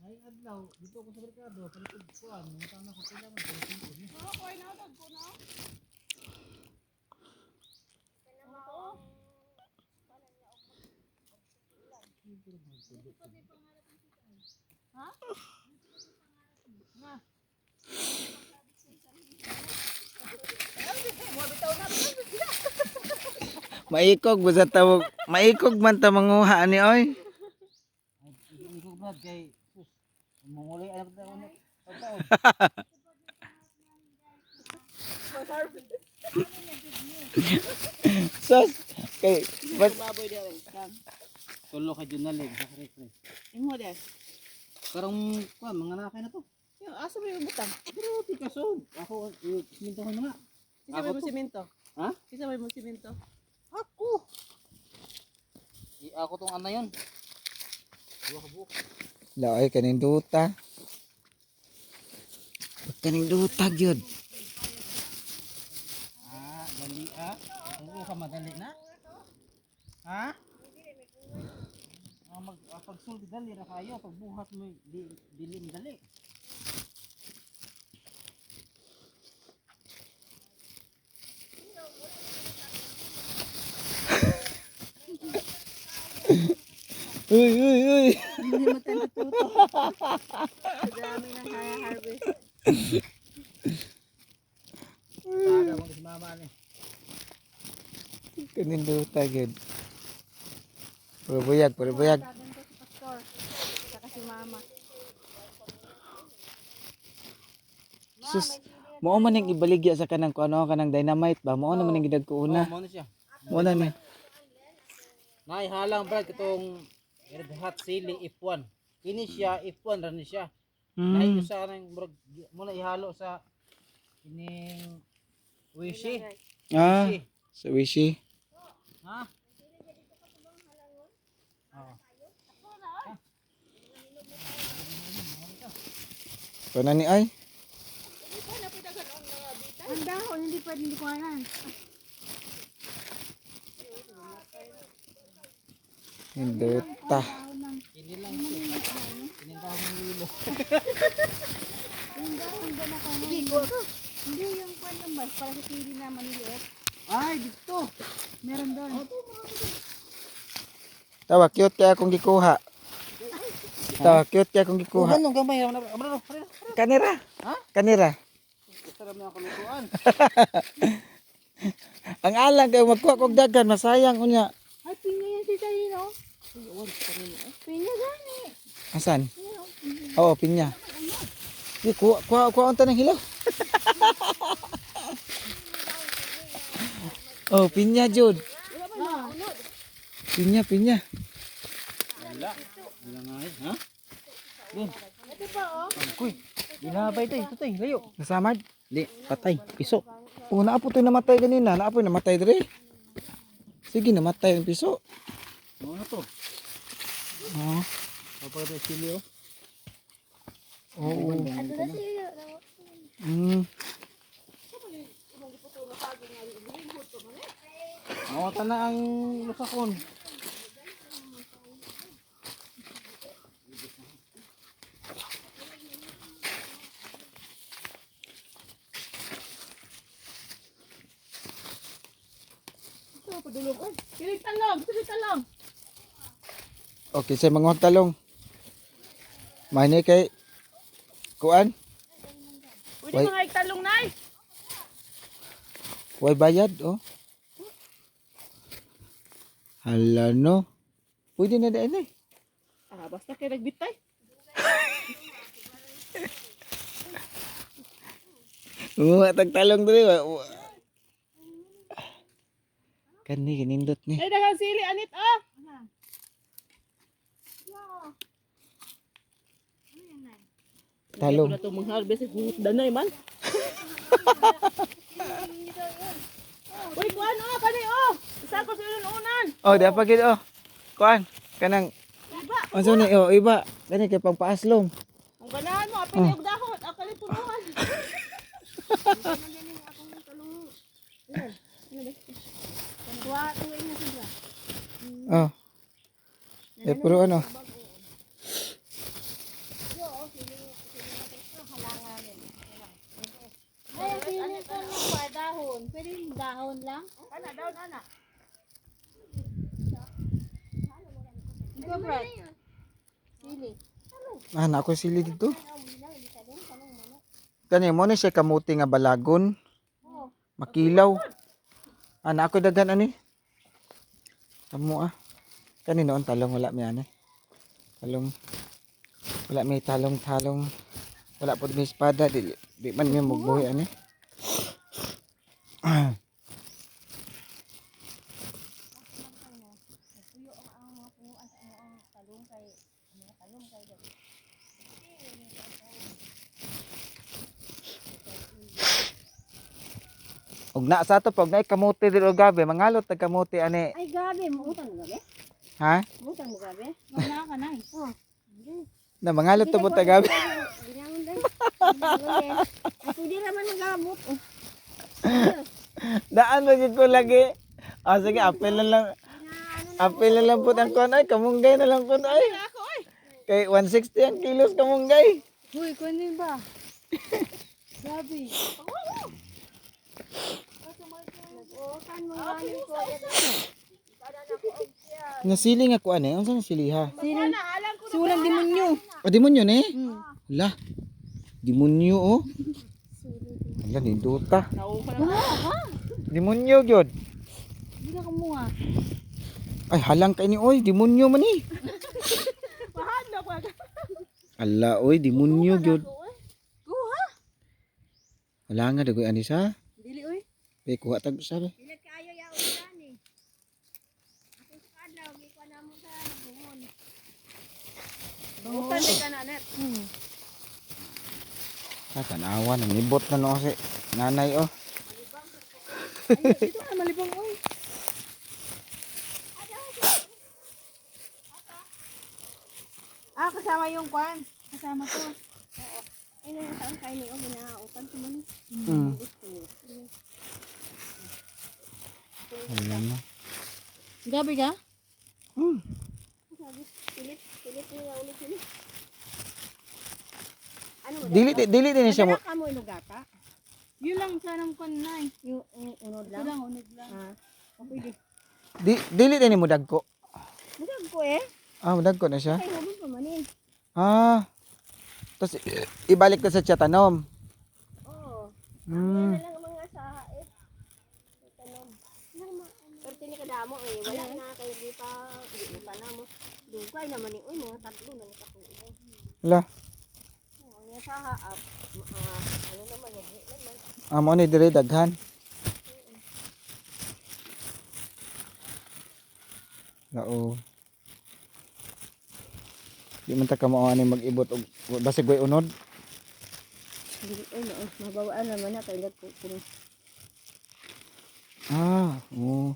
Ay adlaw dito ko sa merkado palikod kuan nung tama ko pila man ko ni. Oo, kuha na ako ko na. Ha? Nga. Maikog ba sa tawag? Maikog man ta manguha ni oy. Ay ko brad kay sus. Mongolay anak ta ulit. Pagkaon. Sus. Kay bas Baboy dia rin. Kam. Tulo ka junalig sa refresh. Imo dia. Karong kuan mga nakay na to. Yung asa mo yung butang? Pero Picasso, ako simintohan na nga. Isa Ako mo to. simento. Ha? Isa mo simento. Ako. Ako tong ana yon. Dua ka buok. laoy kaning duta. Kaning duta gyud. Dali Oo ka madali na. Ha? Pagsulti dali ra kayo, pagbuhat mo dili madali. Uy. Hindi mo tayo natuto. Dami ng kaya harvest. Sada mo si mama ni. Kaning duta gyud. Puro buyag. Sabi ko si Pastor. Saka si Mama. Sus. Mao man ning ibaligya sa kanang kuno kanang dynamite ba? Mao naman ning gidagko una. Mo na siya. Mao na ni. Nay halang brad katong red hot sili F1. Kini siya F1 ra ni siya. Nay Mm. usa nang murag mo na ihalo sa kining wishi. Ah, Wishi. sa wishi. Ha? Oo. Kuno ni ay. Ang dahon, hindi pwede kuhanan. Yung duta. Kini lang siya. Kini daw ng lilo. Yung dahon ba na kuhanan? Hindi yung kuhanan ba? Para sa TV na maniliit. Ay, dito. Meron doon. Tawa cute kaya akong gikuha. Tawa cute kaya akong gikuha. Ganun gamay ra na. Kanira. Ha? Kanira. Sarap na ako lutuan. Ang alang kayo magkuha kog dagan masayang unya. Ay, pinya yan si Talino. Pinya gani. Asan? Oo, pinya. Di kuha unta ng hilaw. Oh, pinya jud. Pinya. Wala. Wala nga eh. Ha? Yun. Ito pa oh. Kuy. Ginabay tayo. Ito tayo. Layo. Nasamad. Di. Patay. Piso. Oh, naapo to'y namatay ganina. Naapo namatay dire. Sige, namatay ang piso. Ano na to? Oh. Kapag ito sili oh. Oo. Ano na siya? Mawata na ang lusakon. Ito, padulog. Ay, kilig talong. Okay, sa mga talong. Mahini kay kuan. Pwede mga igtalong na eh. Way bayad, oh. Hala no. Pwede na daan eh. Basta kayo nagbitay. Mga tagtalong diri. Kani kinindot ni. Ay, dagang sili, anit ah. Talong. Ito na itong mga harvest, danay man. Uy, kuhan oh, kani oh. Isa ko sa unan. Oh, dapat gid oh. Kuan kanang Iba. unsa ni oh iba. Kani kay pangpaaslom. Ang ganahan mo, apin yung dahon. Akali punuhan. Kuha, tuwing na sila. Oh. Eh puro ano. dahon lang. Ana, dahon, ana. Ikaw, Brad. Sili. Ah, na ako sili dito. Kani mo ni siya kamuti nga balagon. Makilaw. Ah, na ako daghan ani. Amo ah. Kani noon talong wala mi ani. Talong. Wala may talong. Wala pod may espada di man mi magbuhi ani. Og na sa to pag nay kamote dito gabi, mangalot tag kamote ani. Ay, gabi. Mautang mo gabi? Ha? Mautang mo gabi? Wala ka na. Oh. Na mangalot to po tag gabi. Ginangon day. Ay, pwede naman magamot. Daan lagi ko lagi. Ah sige, apel na lang. Apel na lang po ang kon ay kamunggay na lang po ay. Kay 160 ang kilos kamunggay. Uy, kunin ba? Gabi. Nasili nga ko ani, unsa sili ha? Sulang demonyo. O demonyo ni? Hala. Demonyo oh. Hala ni duta. Demonyo gyud. Hindi ka kumuha. Ay halang kay ni oy, demonyo man ni. Ala oy, demonyo gyud. Kuha. Wala nga dagoy ani sa. Dili oy. Be kuha tag sabi. Dili kayo ya ulan ni. Ako sa kadlaw gi ko na mo sa bungon. Butan ni kana net. Ah, tanawa nang nibot na no si nanay oh. Dito na malibang oy. Ah, kasama yung kwan. Kasama to. Oo. Ay, nung saan kayo niyo, ginautan ko man. Wala na. Gabi ka? Pilit niya ulit yun. Ano mo? Dili din siya mo. Madala ka mo inugata? Yun lang sanang kwan na eh. Yung unod lang? Unod lang. Pwede. Dili din mo dagko. Madag ko eh. Ah, dagko na siya. Ay, hubog pa man eh. Ah. Tapos ibalik ka sa tiyatanong. Oo. Hmm. Yan na lang ang mga saha eh. Tanom. Pero tinikadamo eh. Wala na kayo di pa na mo. Dugay naman eh. Uy, mga tatlo na nakakuha. Wala. Oo, yung saha up. Ano naman eh. Amo ni dire daghan. Lao. Di man ta ka mao ani mag-ibot og basig way unod. Ay, mabawaan naman na kayo nagkukunin. Ah, oo.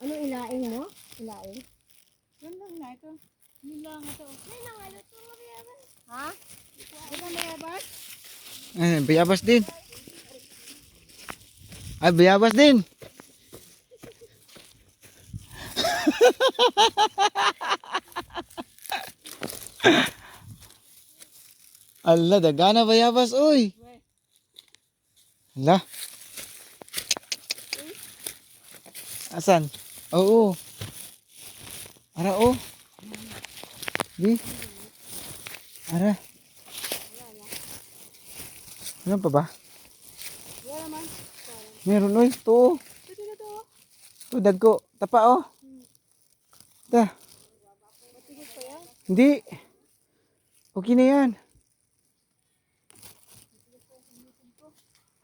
Ano ilaing mo? Ilaing? Yan lang na ito. Yun lang ito. Ha? Ano na yabas? Ay, bayabas din. Ay, bayabas din. Ala, dagana bayabas, oy. Ala. Asan? Oo. Ara, oh. Di. Ara. Ano pa ba? Meron, oy. To. To, dagko. Tapa, oh. Da. Hindi. Okay na yan.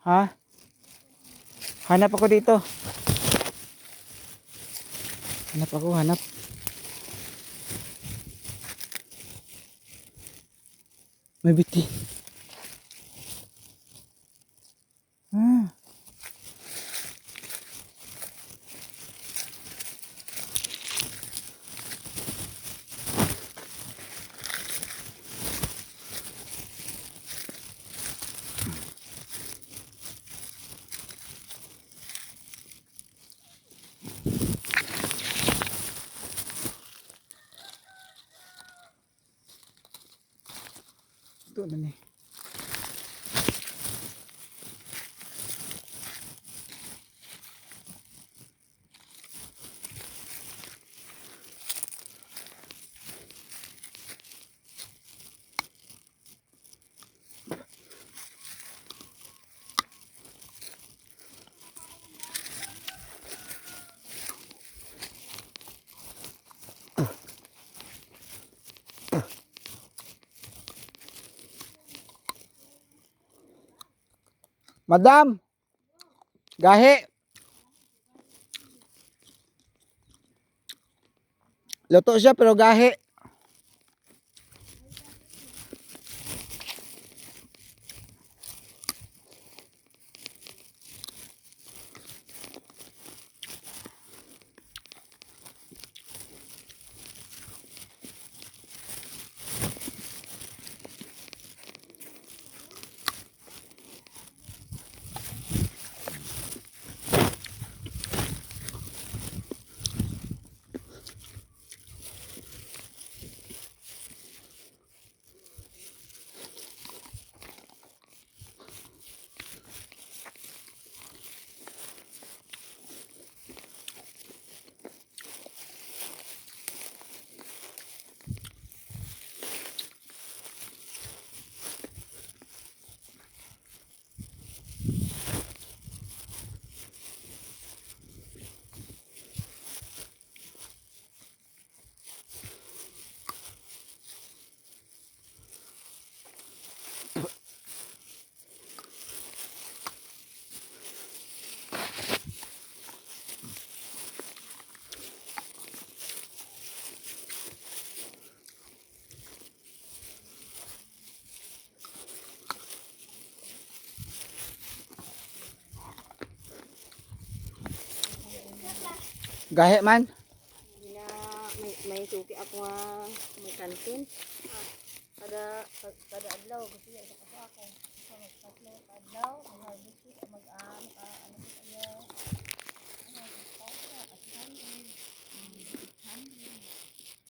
Ha? Hanap ako dito. Hanap ako, hanap. May biti. Ah. Luto na ni. Madam, gahi. Luto siya pero gahi. Gahi man. Hindi na, may suki ako nga may kantin. Kada adlaw, kasi